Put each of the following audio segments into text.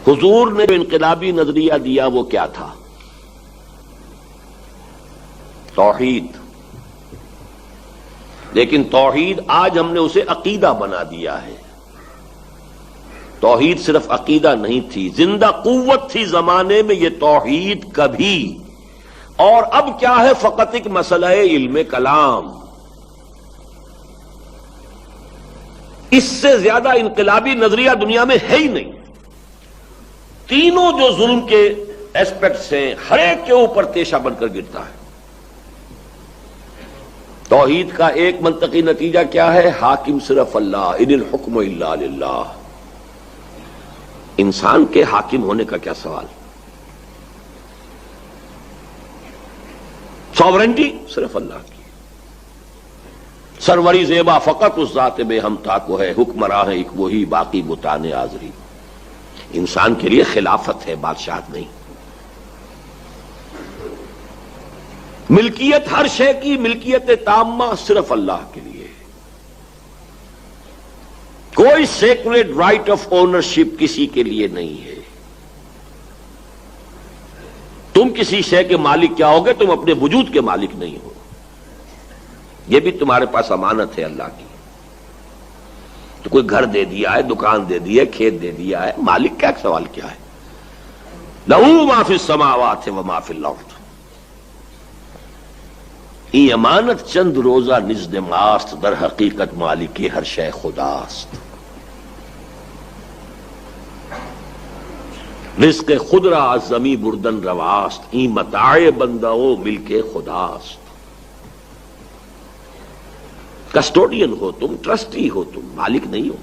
حضور نے جو انقلابی نظریہ دیا وہ کیا تھا؟ توحید. لیکن توحید آج ہم نے اسے عقیدہ بنا دیا ہے. توحید صرف عقیدہ نہیں تھی، زندہ قوت تھی زمانے میں یہ توحید کبھی. اور اب کیا ہے؟ فقط ایک مسئلہ علم کلام. اس سے زیادہ انقلابی نظریہ دنیا میں ہے ہی نہیں. تینوں جو ظلم کے ایسپیکٹس ہیں ہر ایک کے اوپر تیشہ بن کر گرتا ہے. توحید کا ایک منطقی نتیجہ کیا ہے؟ حاکم صرف اللہ، ان الحکم الا للہ. انسان کے حاکم ہونے کا کیا سوال؟ ساورنٹی صرف اللہ کی. سروری زیبا فقط اس ذات بے ہمتا کو ہے، حکمراں ہے ایک وہی باقی بتانے آزری. انسان کے لیے خلافت ہے، بادشاہت نہیں. ملکیت ہر شے کی ملکیت تامہ صرف اللہ کے لیے. کوئی سیکریڈ رائٹ آف اونرشپ کسی کے لیے نہیں ہے. تم کسی شے کے مالک کیا ہوگے؟ تم اپنے وجود کے مالک نہیں ہو. یہ بھی تمہارے پاس امانت ہے اللہ کی. تو کوئی گھر دے دیا ہے، دکان دے دی ہے، کھیت دے دیا ہے، مالک کا سوال کیا ہے؟ لَهُ مَا فِي السَّمَاوَاتِ وَمَا فِي الْأَرْضِ. یہ امانت چند روزہ نزد ماست، در حقیقت مالک ہر شے خداست. رزق خود را از زمی بردن رواست، این متاع بندہ و ملک خداست. کسٹوڈین ہو تم، ٹرسٹی ہو تم، مالک نہیں ہو.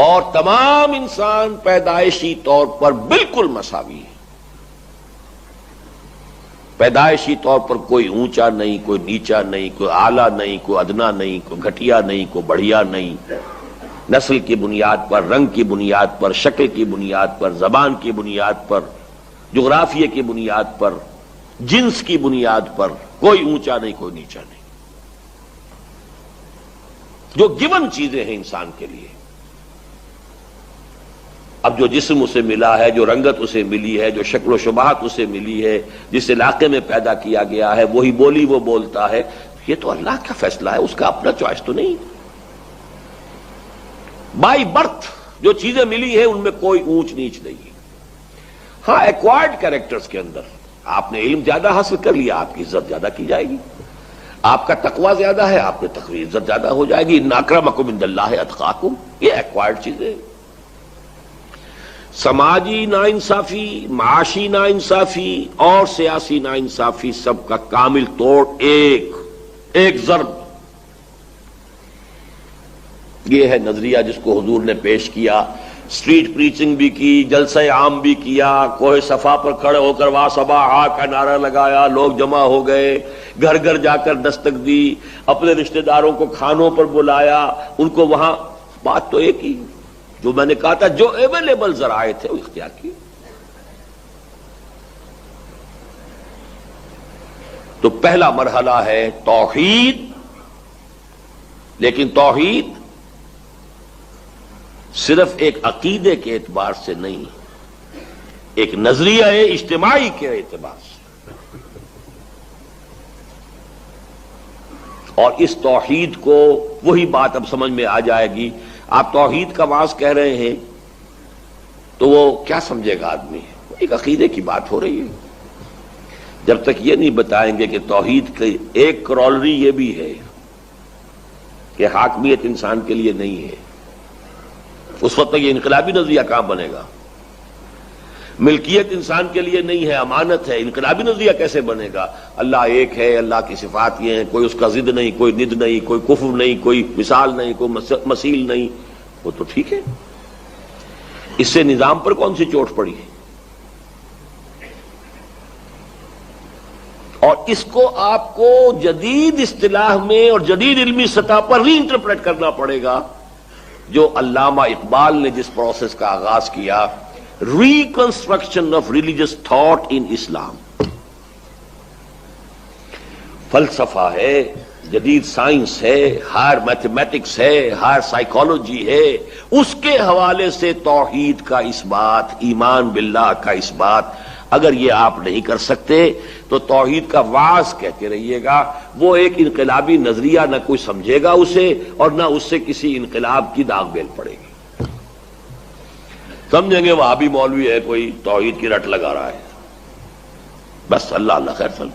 اور تمام انسان پیدائشی طور پر بالکل مساوی ہے. پیدائشی طور پر کوئی اونچا نہیں، کوئی نیچا نہیں، کوئی اعلیٰ نہیں، کوئی ادنا نہیں، کوئی گھٹیا نہیں، کوئی بڑھیا نہیں. نسل کی بنیاد پر، رنگ کی بنیاد پر، شکل کی بنیاد پر، زبان کی بنیاد پر، جغرافیے کی بنیاد پر، جنس کی بنیاد پر کوئی اونچا نہیں، کوئی نیچا نہیں. جو گیون چیزیں ہیں انسان کے لیے. اب جو جسم اسے ملا ہے، جو رنگت اسے ملی ہے، جو شکل و شباہت اسے ملی ہے، جس علاقے میں پیدا کیا گیا ہے، وہی بولی وہ بولتا ہے، یہ تو اللہ کا فیصلہ ہے، اس کا اپنا چوائس تو نہیں. بائی برتھ جو چیزیں ملی ہیں ان میں کوئی اونچ نیچ نہیں. ہاں ایکوائرڈ کیریکٹرز کے اندر آپ نے علم زیادہ حاصل کر لیا، آپ کی عزت زیادہ کی جائے گی. آپ کا تقوی زیادہ ہے، آپ کی عزت زیادہ ہو جائے گی. ان اکرمکم عند اللہ اتقاکم، یہ ایکوائرڈ چیزیں. سماجی ناانصافی، معاشی ناانصافی اور سیاسی ناانصافی سب کا کامل توڑ ایک ضرب. یہ ہے نظریہ جس کو حضور نے پیش کیا. اسٹریٹ پریچنگ بھی کی، جلسہ عام بھی کیا، کوہ صفا پر کھڑے ہو کر وا صباح کا نعرہ لگایا، لوگ جمع ہو گئے، گھر گھر جا کر دستک دی، اپنے رشتہ داروں کو کھانوں پر بلایا، ان کو وہاں. بات تو ایک ہی جو میں نے کہا تھا، جو اویلیبل ذرائع تھے وہ اختیار کی. تو پہلا مرحلہ ہے توحید. لیکن توحید صرف ایک عقیدے کے اعتبار سے نہیں، ایک نظریہ اجتماعی کے اعتبار سے. اور اس توحید کو وہی بات اب سمجھ میں آ جائے گی. آپ توحید کا واعظ کہہ رہے ہیں تو وہ کیا سمجھے گا آدمی؟ ایک عقیدے کی بات ہو رہی ہے. جب تک یہ نہیں بتائیں گے کہ توحید کی ایک کرولری یہ بھی ہے کہ حاکمیت انسان کے لیے نہیں ہے، اس وقت تک یہ انقلابی نظریہ کہاں بنے گا؟ ملکیت انسان کے لیے نہیں ہے، امانت ہے، انقلابی نظریہ کیسے بنے گا؟ اللہ ایک ہے، اللہ کی صفات یہ ہیں، کوئی اس کا ضد نہیں، کوئی ند نہیں، کوئی کفر نہیں، کوئی مثال نہیں، کوئی مثیل نہیں. وہ تو ٹھیک ہے، اس سے نظام پر کون سی چوٹ پڑی ہے؟ اور اس کو آپ کو جدید اصطلاح میں اور جدید علمی سطح پر ری انٹرپریٹ کرنا پڑے گا. جو علامہ اقبال نے جس پروسیس کا آغاز کیا، reconstruction of religious thought in Islam. فلسفہ ہے، جدید سائنس ہے، ہائر میتھمیٹکس ہے، ہائر سائیکالوجی ہے، اس کے حوالے سے توحید کا اس بات، ایمان باللہ کا اس بات اگر یہ آپ نہیں کر سکتے تو توحید کا واعظ کہتے رہیے گا، وہ ایک انقلابی نظریہ نہ کوئی سمجھے گا اسے، اور نہ اس سے کسی انقلاب کی داغ بیل پڑے گی۔ سمجھیں گے وہاں بھی مولوی ہے کوئی توحید کی رٹ لگا رہا ہے، بس اللہ اللہ خیر سن،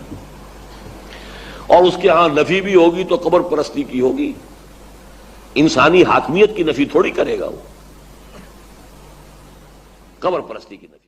اور اس کے ہاں نفی بھی ہوگی تو قبر پرستی کی ہوگی، انسانی حاکمیت کی نفی تھوڑی کرے گا وہ، قبر پرستی کی نفی۔